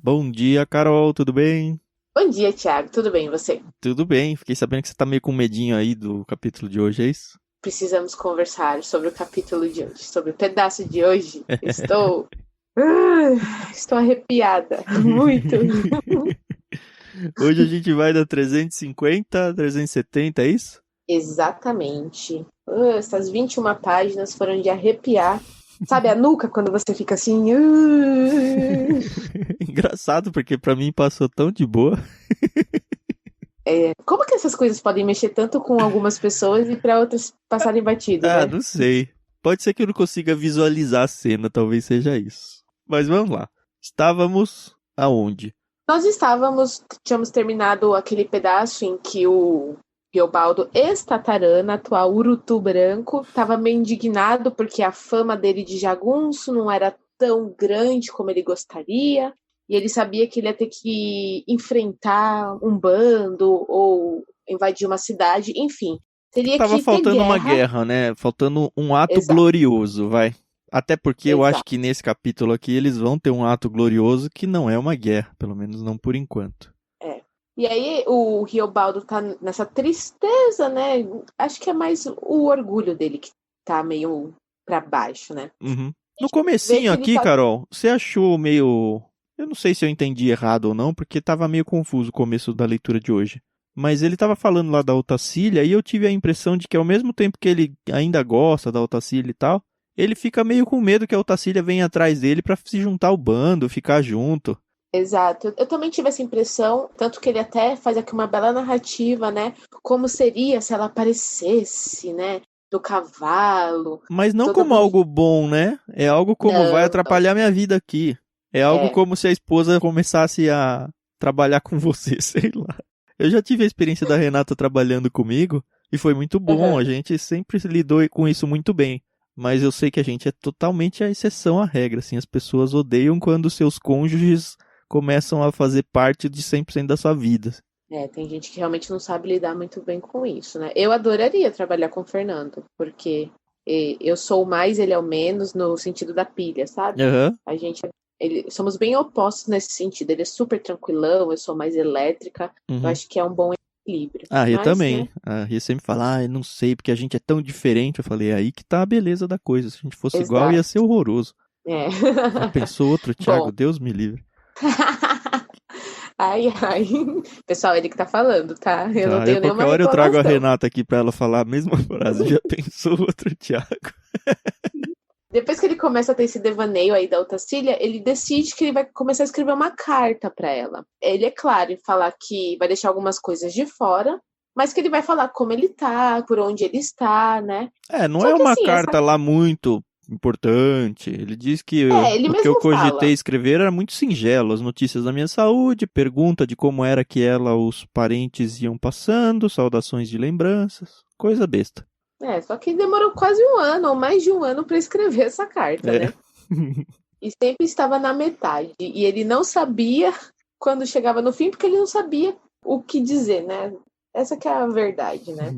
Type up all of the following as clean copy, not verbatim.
Bom dia, Carol, tudo bem? Bom dia, Thiago. Tudo bem, e você? Tudo bem, fiquei sabendo que você tá meio com medinho aí do capítulo de hoje, é isso? Precisamos conversar sobre o capítulo de hoje, sobre o pedaço de hoje. Estou arrepiada. Muito. Hoje a gente vai da 350 a 370, é isso? Exatamente. Essas 21 páginas foram de arrepiar. Sabe a nuca quando você fica assim? Engraçado, porque pra mim passou tão de boa. Como que essas coisas podem mexer tanto com algumas pessoas e para outras passarem batido, Ah, né? não sei. Pode ser que eu não consiga visualizar a cena, talvez seja isso. Mas vamos lá. Estávamos aonde? Tínhamos terminado aquele pedaço em que o Riobaldo ex-Tatarana, atual Urutu Branco, estava meio indignado porque a fama dele de jagunço não era tão grande como ele gostaria, e ele sabia que ele ia ter que enfrentar um bando ou invadir uma cidade, enfim, teria Tava que ter faltando uma guerra. guerra, né? Faltando um ato Exato, glorioso, vai. Até porque eu acho que exato. nesse capítulo aqui eles vão ter um ato glorioso que não é uma guerra, pelo menos não por enquanto. É. E aí o Riobaldo tá nessa tristeza, né? Acho que é mais o orgulho dele que tá meio pra baixo, né? Uhum. A No gente vê comecinho que ele aqui, tá. Carol, você achou meio... Eu não sei se eu entendi errado ou não, porque tava meio confuso o começo da leitura de hoje. Mas ele tava falando lá da Otacília e eu tive a impressão de que ao mesmo tempo que ele ainda gosta da Otacília e tal, ele fica meio com medo que a Otacília venha atrás dele pra se juntar ao bando, ficar junto. Exato. Eu também tive essa impressão, tanto que ele até faz aqui uma bela narrativa, né? Como seria se ela aparecesse, né? Do cavalo, Mas não toda como bonita. algo bom, né? É algo como vai Não, atrapalhar minha vida aqui. É algo é. como se a esposa começasse a trabalhar com você, sei lá. Eu já tive a experiência da Renata trabalhando comigo e foi muito bom. Uhum. A gente sempre lidou com isso muito bem. Mas eu sei que a gente é totalmente a exceção à regra. Assim, as pessoas odeiam quando seus cônjuges começam a fazer parte de 100% da sua vida. Tem gente que realmente não sabe lidar muito bem com isso, né? Eu adoraria trabalhar com o Fernando, porque eu sou o mais, ele é o menos, no sentido da pilha, sabe? Aham. A gente, somos bem opostos nesse sentido. Ele é super tranquilão, eu sou mais elétrica. Eu Uhum. acho que é um bom equilíbrio. A Rê Mas, né? também. A Rê sempre fala, eu não sei, porque a gente é tão diferente. Eu falei, é aí que tá a beleza da coisa. Se a gente fosse igual, ia Exato. ser horroroso. É. Já pensou outro Bom. Thiago? Deus me livre. Ai, ai. Pessoal, ele que tá falando, tá? Eu não Tá, eu tenho qualquer nenhuma hora eu trago a reclamação. Renata aqui pra ela falar a mesma frase. Já pensou outro Thiago? Depois que ele começa a ter esse devaneio aí da Otacília, ele decide que ele vai começar a escrever uma carta para ela. Ele, é claro, em falar que vai deixar algumas coisas de fora, mas que ele vai falar como ele tá, por onde ele está, né? É, não Só é que uma assim, carta lá muito importante. Ele diz que ele o que eu mesmo cogitei fala. escrever era muito singelo. As notícias da minha saúde, pergunta de como era que ela, os parentes iam passando, saudações de lembranças, coisa besta. Só que demorou quase um ano, ou mais de um ano, para escrever essa carta, É. né? E sempre estava na metade. E ele não sabia quando chegava no fim, porque ele não sabia o que dizer, né? Essa que é a verdade, né?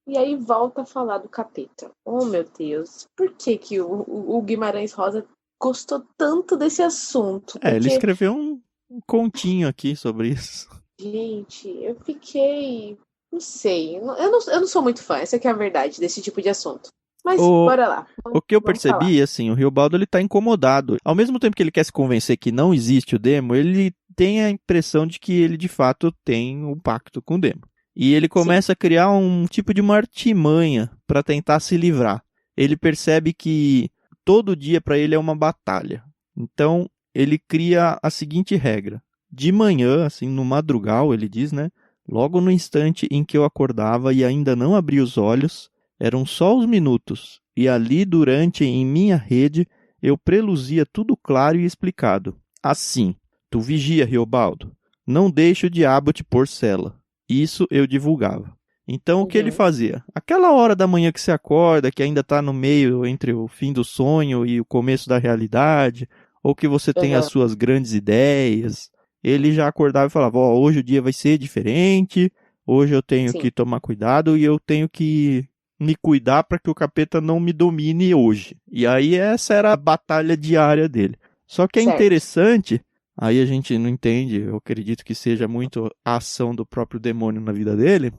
E aí volta a falar do capeta. Oh, meu Deus. Por que que o Guimarães Rosa gostou tanto desse assunto? É, ele Porque, escreveu um continho aqui sobre isso. gente, eu fiquei... Não sei. Eu não sou muito fã, essa que é a verdade, desse tipo de assunto. Mas, O, bora lá. o que eu Vamos falar. percebi, assim, o Riobaldo ele tá incomodado. Ao mesmo tempo que ele quer se convencer que não existe o demo, ele tem a impressão de que ele de fato tem um pacto com o demo. E ele Sim, começa a criar um tipo de uma artimanha para tentar se livrar. Ele percebe que todo dia para ele é uma batalha. Então, ele cria a seguinte regra: de manhã, assim, no madrugal, ele diz, né? Logo no instante em que eu acordava e ainda não abri os olhos, eram só os minutos, e ali durante em minha rede eu preluzia tudo claro e explicado. Assim, tu vigia, Riobaldo, não deixe o diabo te pôr cela. Isso eu divulgava. Então o que ele uhum, fazia? Aquela hora da manhã que você acorda, que ainda está no meio entre o fim do sonho e o começo da realidade, ou que você tem as uhum, suas grandes ideias, ele já acordava e falava: Ó, hoje o dia vai ser diferente, hoje eu tenho sim, que tomar cuidado e eu tenho que me cuidar para que o capeta não me domine hoje. E aí essa era a batalha diária dele. Só que é certo. interessante aí a gente não entende, eu acredito que seja muito a ação do próprio demônio na vida dele,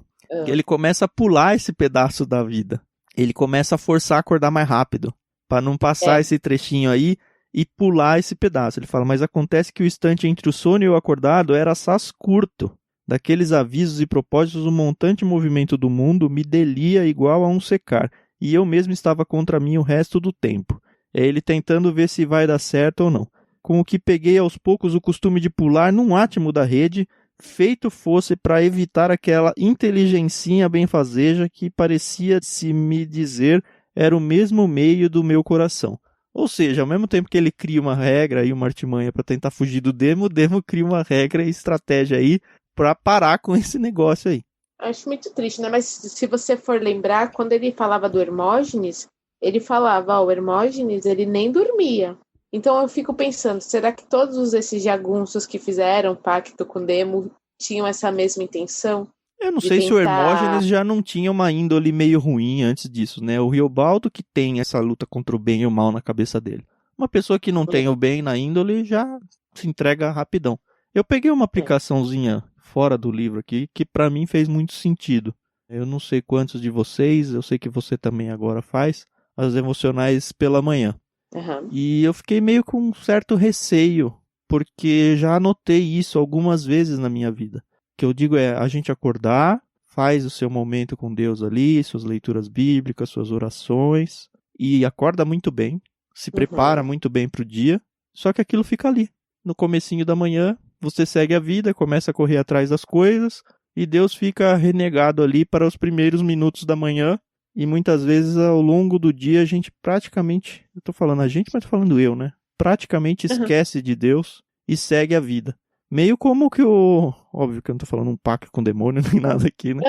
que ele começa a pular esse pedaço da vida. Ele começa a forçar a acordar mais rápido, para não passar esse trechinho aí e pular esse pedaço. Ele fala, mas acontece que o instante entre o sono e o acordado era assaz curto. Daqueles avisos e propósitos, o montante movimento do mundo me delia igual a um secar, e eu mesmo estava contra mim o resto do tempo. É ele tentando ver se vai dar certo ou não. Com o que peguei aos poucos o costume de pular num átimo da rede, feito fosse para evitar aquela inteligencinha benfazeja que parecia se me dizer era o mesmo meio do meu coração. Ou seja, ao mesmo tempo que ele cria uma regra e uma artimanha para tentar fugir do demo, o demo cria uma regra e estratégia aí para parar com esse negócio aí. Acho muito triste, né? Mas se você for lembrar, quando ele falava do Hermógenes, ele falava, o Hermógenes, ele nem dormia. Então eu fico pensando, será que todos esses jagunços que fizeram pacto com Demo tinham essa mesma intenção? Eu não sei se o Hermógenes já não tinha uma índole meio ruim antes disso, né? O Riobaldo que tem essa luta contra o bem e o mal na cabeça dele. Uma pessoa que não tem o bem na índole já se entrega rapidão. Eu peguei uma aplicaçãozinha fora do livro aqui que para mim fez muito sentido. Eu não sei quantos de vocês, eu sei que você também agora faz, as emocionais pela manhã. Uhum. E eu fiquei meio com um certo receio, porque já anotei isso algumas vezes na minha vida. O que eu digo é a gente acordar, faz o seu momento com Deus ali, suas leituras bíblicas, suas orações, e acorda muito bem, se prepara muito bem para o dia, só que aquilo fica ali. No comecinho da manhã, você segue a vida, começa a correr atrás das coisas, e Deus fica renegado ali para os primeiros minutos da manhã. E muitas vezes ao longo do dia a gente praticamente, eu tô falando a gente, mas tô falando eu, né? Praticamente esquece de Deus e segue a vida. Meio como que óbvio que eu não tô falando um pacto com o demônio nem nada aqui, né?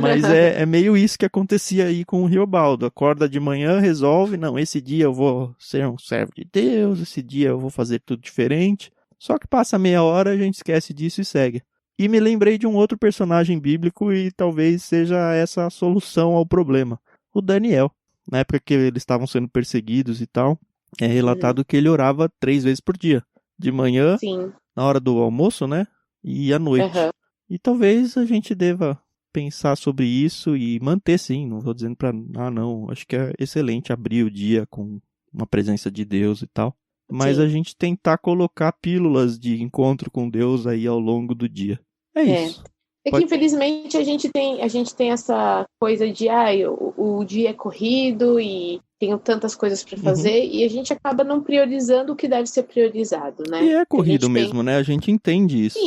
Mas é meio isso que acontecia aí com o Riobaldo. Acorda de manhã, resolve, não, esse dia eu vou ser um servo de Deus, esse dia eu vou fazer tudo diferente. Só que passa meia hora, a gente esquece disso e segue. E me lembrei de um outro personagem bíblico e talvez seja essa a solução ao problema. O Daniel. Na época que eles estavam sendo perseguidos e tal, é relatado que ele orava 3 vezes por dia. De manhã, na hora do almoço, né? E à noite. E talvez a gente deva pensar sobre isso e manter sim. Não vou dizendo pra... não, acho que é excelente abrir o dia com uma presença de Deus e tal. Mas a gente tentar colocar pílulas de encontro com Deus aí ao longo do dia. É isso. É que infelizmente a gente tem essa coisa de o dia é corrido e tenho tantas coisas para fazer e a gente acaba não priorizando o que deve ser priorizado, né? E é corrido mesmo, né? A gente entende isso.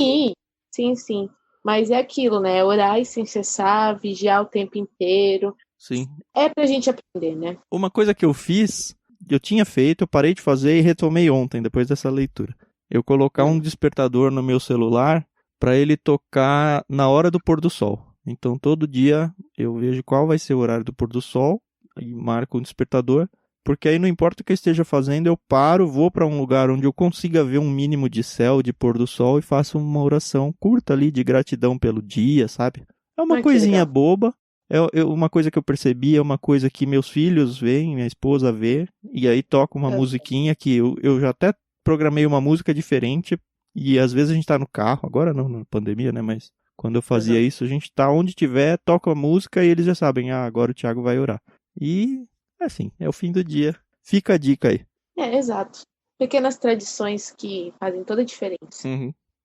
Sim. Mas é aquilo, né? Orar sem cessar, vigiar o tempo inteiro. Sim. É pra gente aprender, né? Uma coisa que eu fiz, eu tinha feito, eu parei de fazer e retomei ontem, depois dessa leitura. Eu colocar um despertador no meu celular para ele tocar na hora do pôr do sol. Então, todo dia eu vejo qual vai ser o horário do pôr do sol e marco um despertador, porque aí não importa o que eu esteja fazendo, eu paro, vou para um lugar onde eu consiga ver um mínimo de céu, de pôr do sol e faço uma oração curta ali de gratidão pelo dia, sabe? É uma coisinha boba, uma coisa que eu percebi, é uma coisa que meus filhos veem, minha esposa vê, e aí toca uma musiquinha que eu já até programei uma música diferente. E às vezes a gente tá no carro, agora não, na pandemia, né? Mas quando eu fazia isso, a gente tá onde tiver, toca a música e eles já sabem, agora o Thiago vai orar. E, assim, é o fim do dia. Fica a dica aí. Exato. Pequenas tradições que fazem toda a diferença.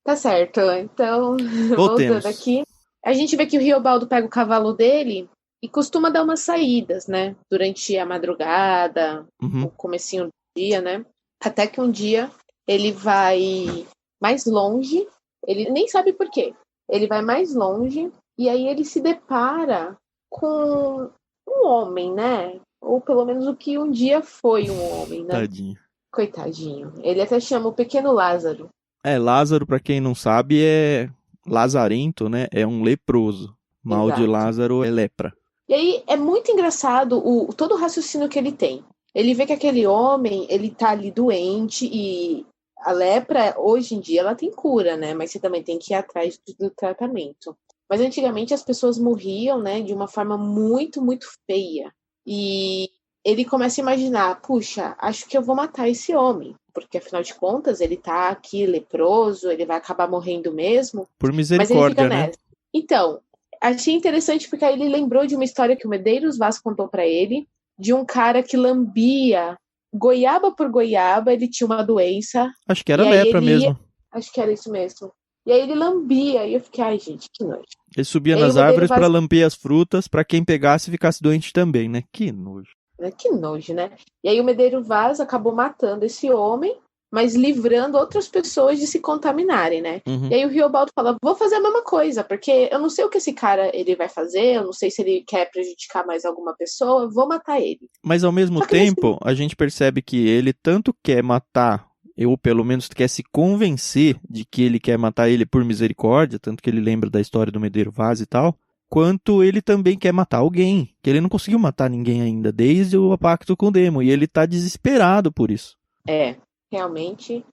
Tá certo. Então, voltando aqui, a gente vê que o Riobaldo pega o cavalo dele e costuma dar umas saídas, né? Durante a madrugada, o comecinho do dia, né? Até que um dia ele vai mais longe, ele nem sabe por quê. Ele vai mais longe e aí ele se depara com um homem, né? Ou pelo menos o que um dia foi um homem, né? Tadinho. Coitadinho. Ele até chama o pequeno Lázaro. Lázaro, pra quem não sabe, é lazarento, né? É um leproso. Mal de Lázaro é lepra. E aí é muito engraçado todo o raciocínio que ele tem. Ele vê que aquele homem, ele tá ali doente e a lepra, hoje em dia, ela tem cura, né? Mas você também tem que ir atrás do tratamento. Mas antigamente as pessoas morriam, né? De uma forma muito, muito feia. E ele começa a imaginar, puxa, acho que eu vou matar esse homem. porque afinal de contas ele tá aqui leproso, ele vai acabar morrendo mesmo. Por Mas ele misericórdia, fica né? nessa. Então, achei interessante porque aí ele lembrou de uma história que o Medeiros Vaz contou pra ele, de um cara que lambia goiaba por goiaba, ele tinha uma doença. Acho que era e aí lepra ele mesmo. Acho que era isso mesmo. E aí ele lambia, e eu fiquei, ai gente, que nojo. Ele subia E aí nas o Medeiros árvores pra Vaz, lamber as frutas, pra quem pegasse ficasse doente também, né? Que nojo. que nojo, né? E aí o Medeiros Vaz acabou matando esse homem, mas livrando outras pessoas de se contaminarem, né? Uhum. E aí o Riobaldo fala, vou fazer a mesma coisa, porque eu não sei o que esse cara ele vai fazer, eu não sei se ele quer prejudicar mais alguma pessoa, vou matar ele. Mas ao mesmo Só que tempo, a gente percebe que ele tanto quer matar, ou pelo menos quer se convencer de que ele quer matar ele por misericórdia, tanto que ele lembra da história do Medeiro Vaz e tal, quanto ele também quer matar alguém, que ele não conseguiu matar ninguém ainda, desde o pacto com o Demo, e ele tá desesperado por isso. Realmente.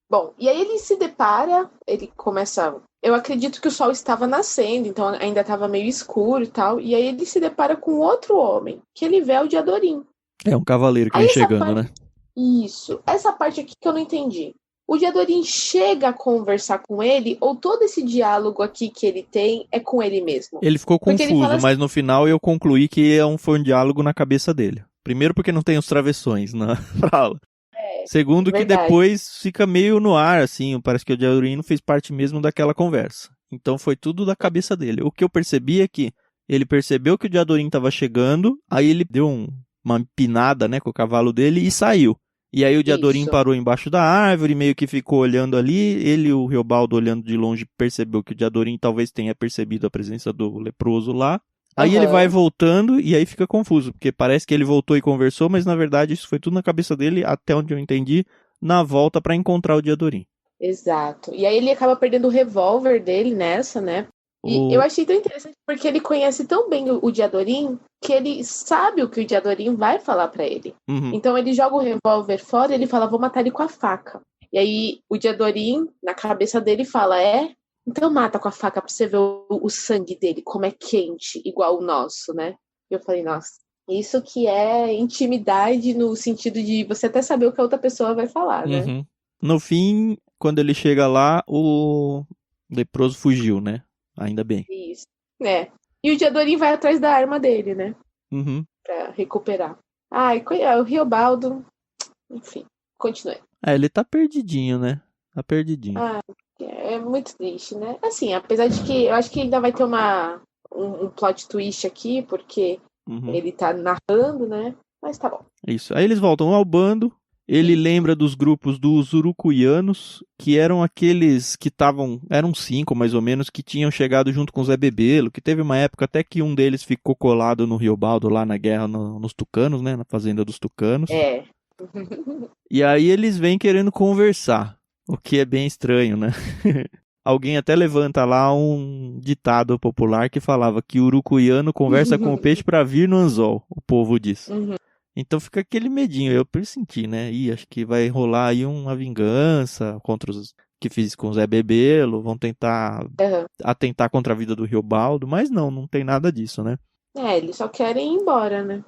Bom, e aí ele se depara, ele começa. Eu acredito que o sol estava nascendo, então ainda estava meio escuro e tal. E aí ele se depara com outro homem, que ele vê o Diadorim. É um cavaleiro que vem chegando, né? Isso. Essa parte aqui que eu não entendi. O Diadorim chega a conversar com ele, ou todo esse diálogo aqui que ele tem é com ele mesmo? Ele ficou Porque confuso, ele fala assim, mas no final eu concluí que foi um diálogo na cabeça dele. Primeiro porque não tem os travessões na fala. Segundo, que verdade. depois fica meio no ar, assim, parece que o Diadorim não fez parte mesmo daquela conversa. Então foi tudo da cabeça dele. O que eu percebi é que ele percebeu que o Diadorim estava chegando, aí ele deu uma empinada, né, com o cavalo dele e saiu. E aí o Diadorim Isso. parou embaixo da árvore, meio que ficou olhando ali. Ele e o Riobaldo, olhando de longe, percebeu que o Diadorim talvez tenha percebido a presença do leproso lá. Aí ele vai voltando e aí fica confuso, porque parece que ele voltou e conversou, mas na verdade isso foi tudo na cabeça dele, até onde eu entendi, na volta pra encontrar o Diadorim. Exato. E aí ele acaba perdendo o revólver dele nessa, né? E eu achei tão interessante porque ele conhece tão bem o Diadorim que ele sabe o que o Diadorim vai falar pra ele. Uhum. Então ele joga o revólver fora e ele fala, vou matar ele com a faca. E aí o Diadorim, na cabeça dele, fala, então mata com a faca pra você ver o sangue dele, como é quente, igual o nosso, né? E eu falei, nossa, isso que é intimidade no sentido de você até saber o que a outra pessoa vai falar, né? Uhum. No fim, quando ele chega lá, o leproso fugiu, né? Ainda bem. Isso. E o Diadorim vai atrás da arma dele, né? Uhum. Pra recuperar. O Riobaldo, enfim, continue. Ele tá perdidinho, né? Tá perdidinho. É muito triste, né? Assim, apesar de que eu acho que ainda vai ter um plot twist aqui, porque ele tá narrando, né? Mas tá bom. Isso. Aí eles voltam ao bando. Ele lembra dos grupos dos urucuianos, que eram aqueles que eram 5 mais ou menos, que tinham chegado junto com o Zé Bebelo, que teve uma época até que um deles ficou colado no Riobaldo lá na guerra nos tucanos, né? Na fazenda dos tucanos. E aí eles vêm querendo conversar, o que é bem estranho, né? Alguém até levanta lá um ditado popular que falava que o urucuiano conversa com o peixe para vir no anzol, o povo diz. Então fica aquele medinho, eu pressenti, né? Acho que vai rolar aí uma vingança contra os que fiz com o Zé Bebelo, vão tentar atentar contra a vida do Riobaldo, mas não tem nada disso, né? Eles só querem ir embora, né?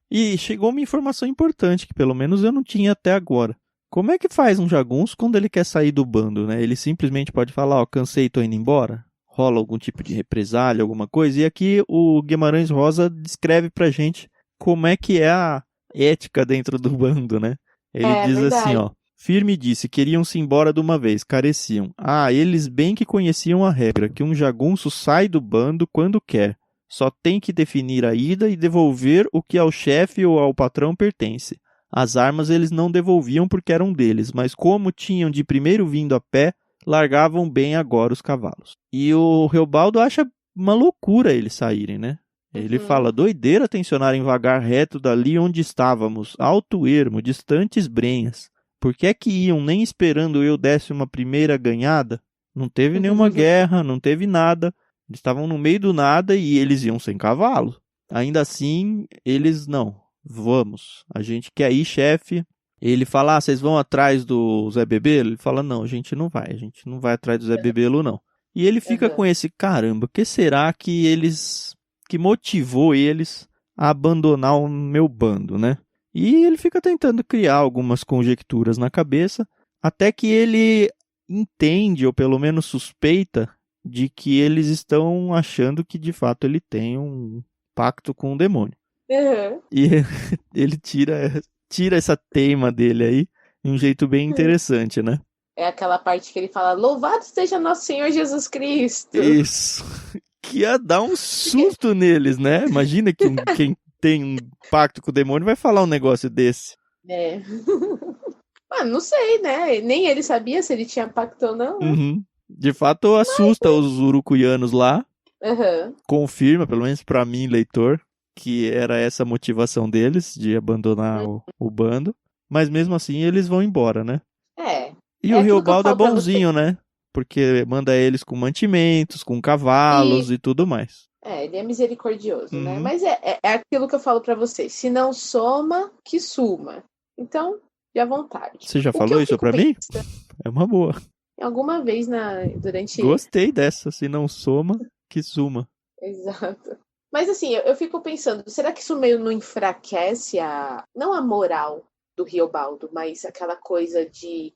E chegou uma informação importante que pelo menos eu não tinha até agora. Como é que faz um jagunço quando ele quer sair do bando, né? Ele simplesmente pode falar, cansei, tô indo embora? Rola algum tipo de represália, alguma coisa? E aqui o Guimarães Rosa descreve pra gente como é que é a ética dentro do bando, né? Ele diz verdade. assim, Firme disse, queriam-se embora de uma vez, careciam. Eles bem que conheciam a regra, que um jagunço sai do bando quando quer. Só tem que definir a ida e devolver o que ao chefe ou ao patrão pertence. As armas eles não devolviam porque eram deles, mas como tinham de primeiro vindo a pé, largavam bem agora os cavalos. E o Riobaldo acha uma loucura eles saírem, né? Ele fala, doideira tensionarem vagar reto dali onde estávamos, alto ermo, distantes brenhas. Por que é que iam nem esperando eu desse uma primeira ganhada? Não teve nenhuma guerra, não teve nada. Eles estavam no meio do nada e eles iam sem cavalo. Ainda assim, eles não. Vamos. A gente quer ir, chefe. Ele fala, vocês vão atrás do Zé Bebelo? Ele fala, não, a gente não vai atrás do Zé Bebelo, não. E ele fica com esse, caramba, o que será que motivou eles a abandonar o meu bando, né? E ele fica tentando criar algumas conjecturas na cabeça, até que ele entende, ou pelo menos suspeita, de que eles estão achando que de fato ele tem um pacto com o demônio. Uhum. E ele tira essa teima dele aí de um jeito bem interessante, né? É aquela parte que ele fala, louvado seja nosso Senhor Jesus Cristo. Isso. Que ia dar um susto neles, né? Imagina que quem tem um pacto com o demônio vai falar um negócio desse. É. Não sei, né? Nem ele sabia se ele tinha pacto ou não. Né? Uhum. De fato, assusta os urucuianos lá. Uhum. Confirma, pelo menos pra mim, leitor, que era essa a motivação deles, de abandonar o bando. Mas mesmo assim, eles vão embora, né? É. E o Riobaldo é bonzinho, né? Porque manda eles com mantimentos, com cavalos e tudo mais. Ele é misericordioso, né? Mas é aquilo que eu falo pra vocês. Se não soma, que suma. Então, de à vontade. Você já falou isso pra mim? É uma boa. Alguma vez durante... Gostei dessa. Se não soma, que suma. Exato. Mas assim, eu fico pensando, será que isso meio não enfraquece não a moral do Riobaldo, mas aquela coisa de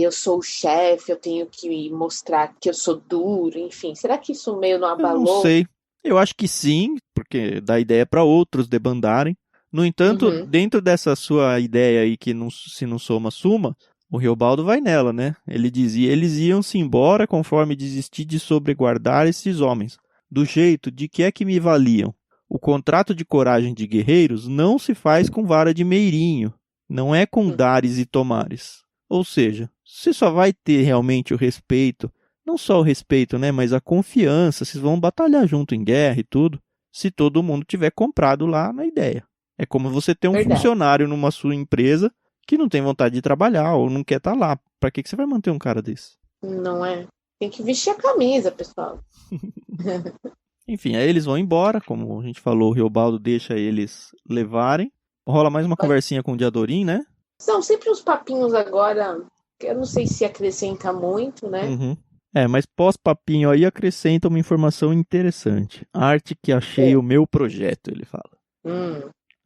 eu sou o chefe, eu tenho que mostrar que eu sou duro, enfim. Será que isso meio não abalou? Eu não sei. Eu acho que sim, porque dá ideia para outros debandarem. No entanto, dentro dessa sua ideia aí que não, se não soma, suma, o Riobaldo vai nela, né? Ele dizia, eles iam-se embora conforme desisti de sobreguardar esses homens. Do jeito de que é que me valiam. O contrato de coragem de guerreiros não se faz com vara de meirinho, não é com dares e tomares. Ou seja, você só vai ter realmente o respeito, não só o respeito, né, mas a confiança, vocês vão batalhar junto em guerra e tudo, se todo mundo tiver comprado lá na ideia. É como você ter um funcionário numa sua empresa que não tem vontade de trabalhar ou não quer estar lá. Para que você vai manter um cara desse? Não é? Tem que vestir a camisa, pessoal. Enfim, aí eles vão embora, como a gente falou, o Riobaldo deixa eles levarem. Rola mais uma conversinha com o Diadorim, né? São sempre uns papinhos agora, que eu não sei se acrescenta muito, né? Mas pós-papinho aí acrescenta uma informação interessante. Arte que achei o meu projeto, ele fala.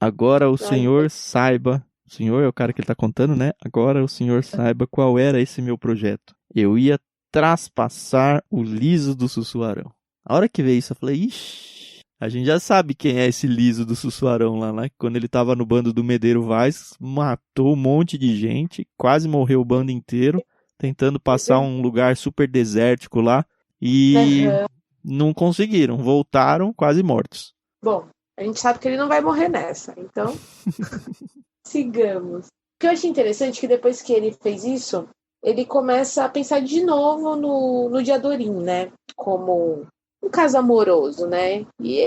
Agora o senhor saiba, o senhor é o cara que ele tá contando, né? Agora o senhor saiba qual era esse meu projeto. Eu ia traspassar o liso do Sussuarão. A hora que veio isso, eu falei, ixi, a gente já sabe quem é esse liso do Sussuarão lá, né? Quando ele tava no bando do Medeiro Vaz, matou um monte de gente, quase morreu o bando inteiro, tentando passar um lugar super desértico lá, e não conseguiram, voltaram quase mortos. Bom, a gente sabe que ele não vai morrer nessa, então sigamos. O que eu achei interessante é que depois que ele fez isso, ele começa a pensar de novo no Diadorim, né? Como um caso amoroso, né? E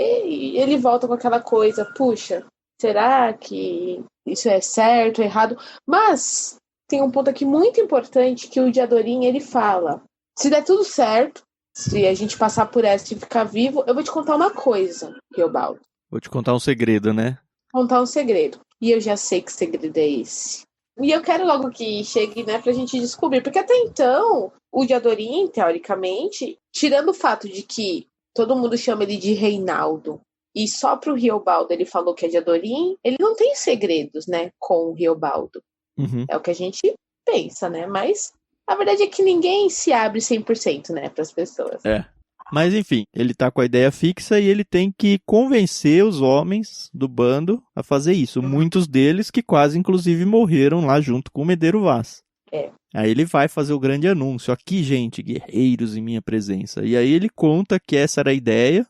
ele volta com aquela coisa, puxa, será que isso é certo, errado? Mas tem um ponto aqui muito importante que o Diadorim, ele fala, se der tudo certo, se a gente passar por essa e ficar vivo, eu vou te contar uma coisa, Riobaldo. Vou te contar um segredo, né? Contar um segredo. E eu já sei que segredo é esse. E eu quero logo que chegue, né, pra gente descobrir. Porque até então, o Diadorim, teoricamente, tirando o fato de que todo mundo chama ele de Reinaldo, e só pro Riobaldo ele falou que é Diadorim, ele não tem segredos, né, com o Riobaldo. É o que a gente pensa, né? Mas a verdade é que ninguém se abre 100%, né, pras pessoas. Mas enfim, ele tá com a ideia fixa e ele tem que convencer os homens do bando a fazer isso. Muitos deles que quase inclusive morreram lá junto com o Medeiro Vaz. Aí ele vai fazer o grande anúncio. Aqui, gente, guerreiros em minha presença. E aí ele conta que essa era a ideia.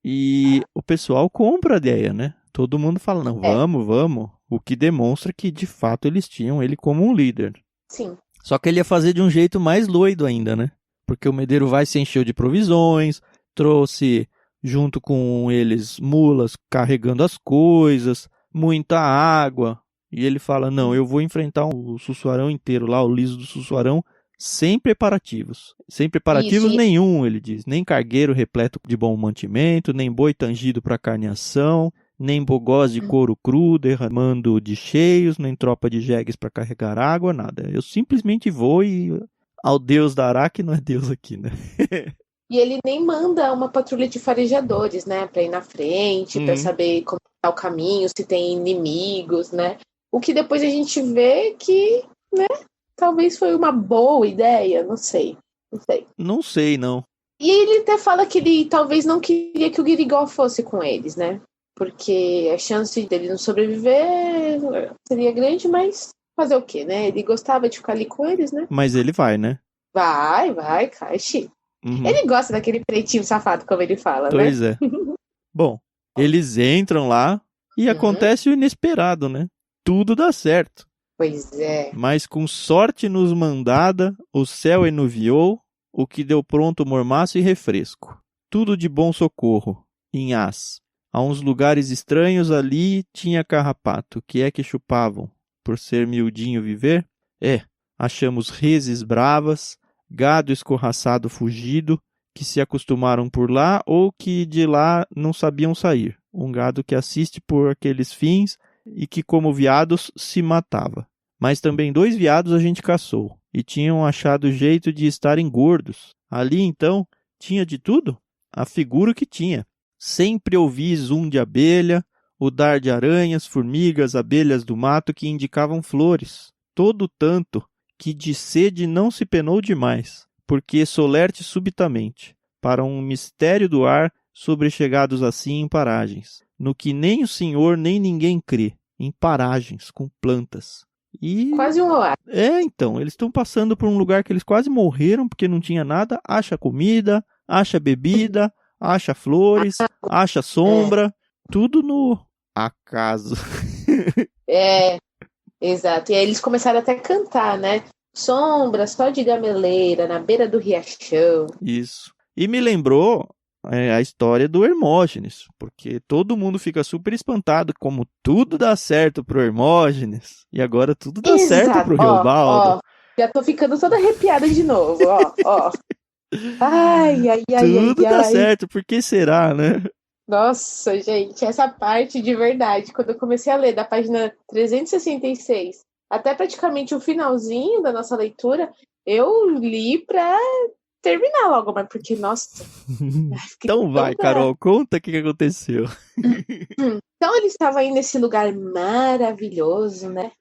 E o pessoal compra a ideia, né? Todo mundo fala, não, vamos. O que demonstra que de fato eles tinham ele como um líder. Sim. Só que ele ia fazer de um jeito mais doido ainda, né? Porque o Medeiro Vaz se encheu de provisões, trouxe junto com eles mulas carregando as coisas, muita água. E ele fala, não, eu vou enfrentar o Sussuarão inteiro lá, o liso do Sussuarão, sem preparativos. Sem preparativos nenhum, ele diz. Nem cargueiro repleto de bom mantimento, nem boi tangido para carneação, nem bogós de couro cru derramando de cheios, nem tropa de jegues para carregar água, nada. Eu simplesmente vou e... ao Deus dará, que não é Deus aqui, né? E ele nem manda uma patrulha de farejadores, né? Pra ir na frente, pra saber como tá o caminho, se tem inimigos, né? O que depois a gente vê que, né? Talvez foi uma boa ideia, não sei. Não sei, não. E ele até fala que ele talvez não queria que o Guirigol fosse com eles, né? Porque a chance dele não sobreviver seria grande, mas fazer o quê, né? Ele gostava de ficar ali com eles, né? Mas ele vai, né? Vai, Caixa. Ele gosta daquele pretinho safado, como ele fala, Pois né? é. Bom, eles entram lá e acontece o inesperado, né? Tudo dá certo. Pois é. Mas com sorte nos mandada, o céu enuviou, o que deu pronto mormaço e refresco. Tudo de bom socorro, em As. A uns lugares estranhos ali tinha carrapato, que é que chupavam, por ser miudinho viver? Achamos reses bravas, gado escorraçado fugido, que se acostumaram por lá ou que de lá não sabiam sair. Um gado que assiste por aqueles fins e que, como veados, se matava. Mas também 2 veados a gente caçou, e tinham achado jeito de estarem gordos. Ali, então, tinha de tudo? A figura que tinha. Sempre ouvi zoom de abelha, o dar de aranhas, formigas, abelhas do mato que indicavam flores. Todo tanto que de sede não se penou demais, porque solerte subitamente, para um mistério do ar, sobrechegados assim em paragens, no que nem o senhor nem ninguém crê, em paragens com plantas. E quase um oásis. então, eles estão passando por um lugar que eles quase morreram porque não tinha nada, acha comida, acha bebida, acha flores, acha sombra, tudo no acaso. Exato. E aí eles começaram até a cantar, né? Sombra, só de gameleira, na beira do riachão. Isso. E me lembrou a história do Hermógenes, porque todo mundo fica super espantado como tudo dá certo pro Hermógenes, e agora tudo dá certo pro Riobaldo. Já tô ficando toda arrepiada de novo, ó. Ai. Tudo dá certo, por que será, né? Nossa, gente, essa parte de verdade, quando eu comecei a ler da página 366 até praticamente o finalzinho da nossa leitura, eu li pra terminar logo, mas porque, nossa... Então vai, Carol, conta o que aconteceu. Então ele estava aí nesse lugar maravilhoso, né?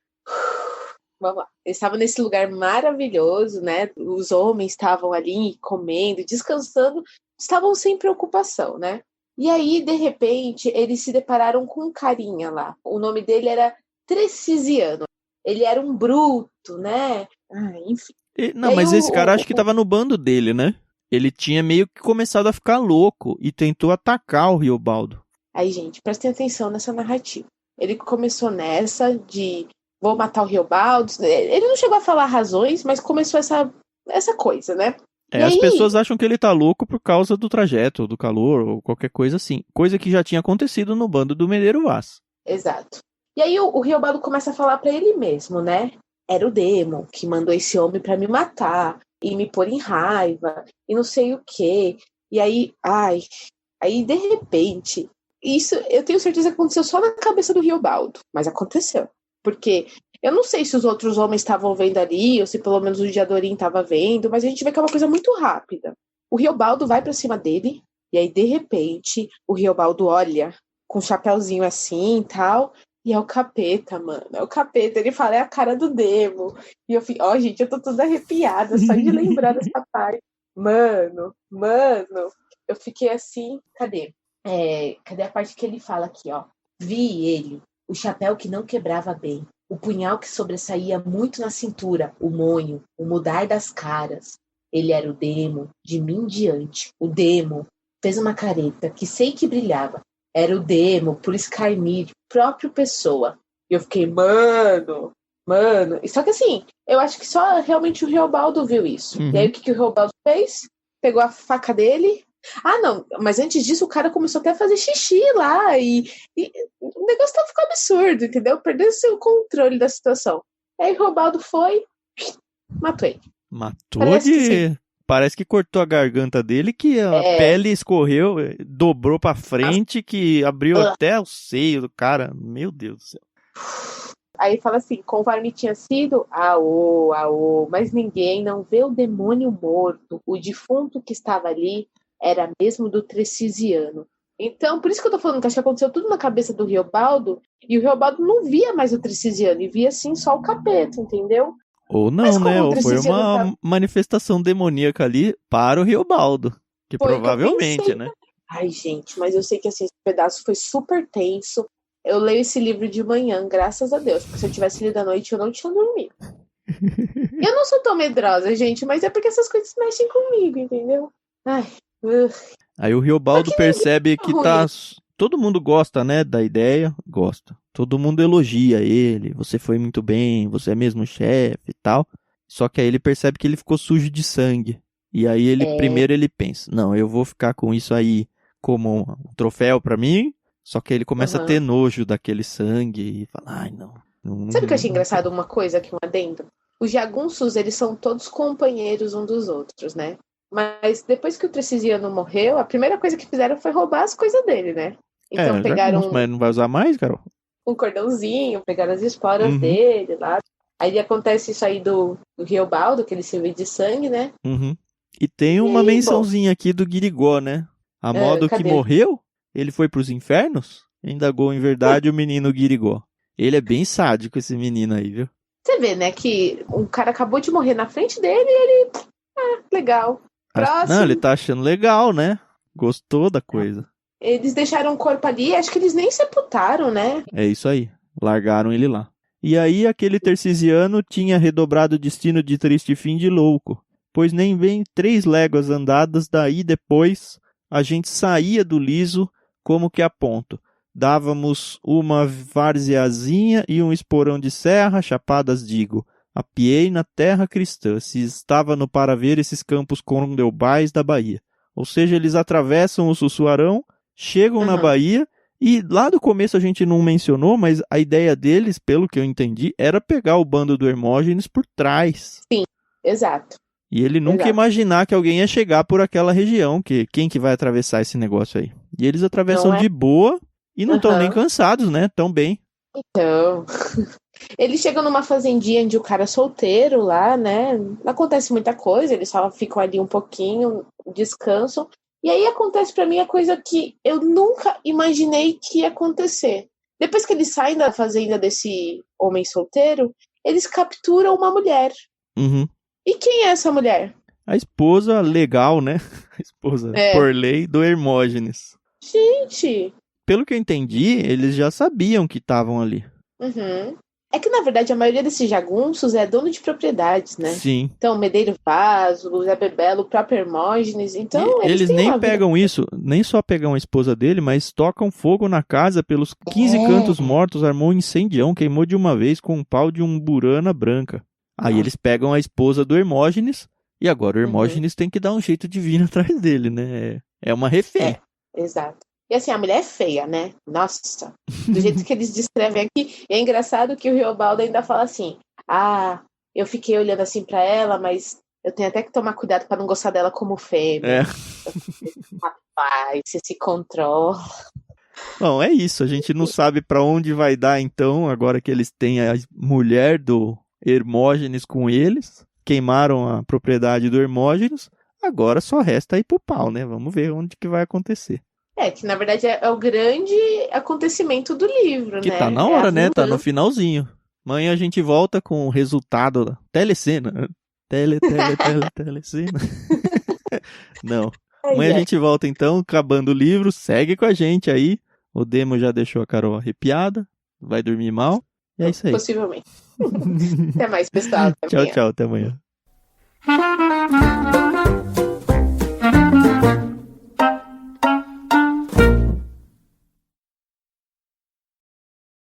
Vamos lá. Ele estava nesse lugar maravilhoso, né? Os homens estavam ali comendo, descansando, estavam sem preocupação, né? E aí, de repente, eles se depararam com um carinha lá. O nome dele era Trecisiano. Ele era um bruto, né? Enfim. Não, mas esse cara acho que estava no bando dele, né? Ele tinha meio que começado a ficar louco e tentou atacar o Riobaldo. Aí, gente, prestem atenção nessa narrativa. Ele começou nessa de vou matar o Riobaldo. Ele não chegou a falar razões, mas começou essa coisa, né? As pessoas acham que ele tá louco por causa do trajeto, do calor ou qualquer coisa assim. Coisa que já tinha acontecido no bando do Meneiro Vaz. Exato. E aí o Riobaldo começa a falar pra ele mesmo, né? Era o Demo que mandou esse homem pra me matar e me pôr em raiva e não sei o quê. E aí, aí de repente, isso eu tenho certeza que aconteceu só na cabeça do Riobaldo, mas aconteceu. Porque eu não sei se os outros homens estavam vendo ali, ou se pelo menos o Diadorim estava vendo, mas a gente vê que é uma coisa muito rápida. O Riobaldo vai pra cima dele, e aí de repente o Riobaldo olha com um chapéuzinho assim e tal, e é o capeta, mano. É o capeta. Ele fala, é a cara do Demo. E eu fico, gente, eu tô toda arrepiada só de lembrar dessa parte. Mano, eu fiquei assim, cadê? Cadê a parte que ele fala aqui, ó? Vi ele, o chapéu que não quebrava bem, o punhal que sobressaía muito na cintura, o monho, o mudar das caras. Ele era o Demo, de mim em diante. O Demo fez uma careta que sei que brilhava. Era o Demo, por escarnir, próprio pessoa. E eu fiquei, mano. Só que assim, eu acho que só realmente o Riobaldo viu isso. E aí o que o Riobaldo fez? Pegou a faca dele. Não, mas antes disso o cara começou até a fazer xixi lá e o negócio ficou absurdo, entendeu? Perdeu o controle da situação. Aí o Riobaldo foi, matou ele. Matou Parece que cortou a garganta dele, que a pele escorreu, dobrou pra frente, que abriu até o seio do cara. Meu Deus do céu. Aí fala assim, conforme tinha sido, aô, mas ninguém não vê o demônio morto. O defunto que estava ali era mesmo do Tricisiano. Então, por isso que eu tô falando que acho que aconteceu tudo na cabeça do Riobaldo, e o Riobaldo não via mais o Tricisiano, e via assim só o capeta, entendeu? Ou não, né? Ou foi uma manifestação demoníaca ali para o Riobaldo. Que foi provavelmente, que né? Ai, gente, mas eu sei que assim, esse pedaço foi super tenso. Eu leio esse livro de manhã, graças a Deus, porque se eu tivesse lido à noite, eu não tinha dormido. Eu não sou tão medrosa, gente, mas é porque essas coisas mexem comigo, entendeu? Ai, Aí o Riobaldo percebe que tá... Todo mundo gosta, né, da ideia, gosta. Todo mundo elogia ele, você foi muito bem, você é mesmo chefe e tal. Só que aí ele percebe que ele ficou sujo de sangue. E aí ele primeiro ele pensa, não, eu vou ficar com isso aí como um troféu pra mim. Só que ele começa a ter nojo daquele sangue e fala, ai não. Sabe o que eu achei engraçado? Uma coisa aqui, um adendo? Os jagunços, eles são todos companheiros um dos outros, né? Mas depois que o Tricisiano morreu, a primeira coisa que fizeram foi roubar as coisas dele, né? Então pegaram mas não vai usar mais, Carol? Um cordãozinho, pegaram as esporas dele lá. Aí acontece isso aí do Riobaldo, que ele se vê de sangue, né? E tem uma mençãozinha aqui do Guirigó, né? A modo que morreu, ele foi pros infernos, indagou em verdade o menino Guirigó. Ele é bem sádico, esse menino aí, viu? Você vê, né, que um cara acabou de morrer na frente dele e ele... legal. Próximo. Não, ele tá achando legal, né? Gostou da coisa. Eles deixaram o corpo ali, acho que eles nem sepultaram, né? É isso aí, largaram ele lá. E aí aquele Tercisiano tinha redobrado o destino de triste fim de louco, pois nem bem 3 léguas andadas daí depois a gente saía do liso como que a ponto. Dávamos uma várzeazinha e um esporão de serra, chapadas digo. Apiei na terra cristã, se estava no para ver esses campos condeubais da Bahia. Ou seja, eles atravessam o Sussuarão, chegam na Bahia, e lá do começo a gente não mencionou, mas a ideia deles, pelo que eu entendi, era pegar o bando do Hermógenes por trás. Sim, exato. E ele nunca ia imaginar que alguém ia chegar por aquela região, que quem que vai atravessar esse negócio aí? E eles atravessam de boa e não estão nem cansados, né? Tão bem. Então, eles chegam numa fazendinha de um cara solteiro lá, né? Não acontece muita coisa, eles só ficam ali um pouquinho, descansam. E aí acontece pra mim a coisa que eu nunca imaginei que ia acontecer. Depois que eles saem da fazenda desse homem solteiro, eles capturam uma mulher. E quem é essa mulher? A esposa legal, né? A esposa por lei do Hermógenes. Gente! Pelo que eu entendi, eles já sabiam que estavam ali. É que, na verdade, a maioria desses jagunços é dono de propriedades, né? Sim. Então, Medeiro Vaso, Zé Bebelo, o próprio Hermógenes. Então, eles nem pegam isso, nem só pegam a esposa dele, mas tocam fogo na casa pelos 15 cantos mortos, armou um incendião, queimou de uma vez com um pau de um burana branca. Aí eles pegam a esposa do Hermógenes, e agora o Hermógenes tem que dar um jeito de vir atrás dele, né? É uma refém. Exato. E assim, a mulher é feia, né? Nossa, do jeito que eles descrevem aqui. É engraçado que o Riobaldo ainda fala assim, eu fiquei olhando assim pra ela, mas eu tenho até que tomar cuidado pra não gostar dela como fêmea. Rapaz, você se controla. Bom, é isso, a gente não sabe pra onde vai dar então, agora que eles têm a mulher do Hermógenes com eles, queimaram a propriedade do Hermógenes, agora só resta ir pro pau, né? Vamos ver onde que vai acontecer. Que na verdade é o grande acontecimento do livro, que né? Tá na hora, né? Tá no finalzinho. Amanhã a gente volta com o resultado da telecena. Telecena. Não. Amanhã a gente volta então, acabando o livro. Segue com a gente aí. O Demo já deixou a Carol arrepiada. Vai dormir mal. E é isso aí. Possivelmente. Até mais, pessoal. Tchau, até amanhã.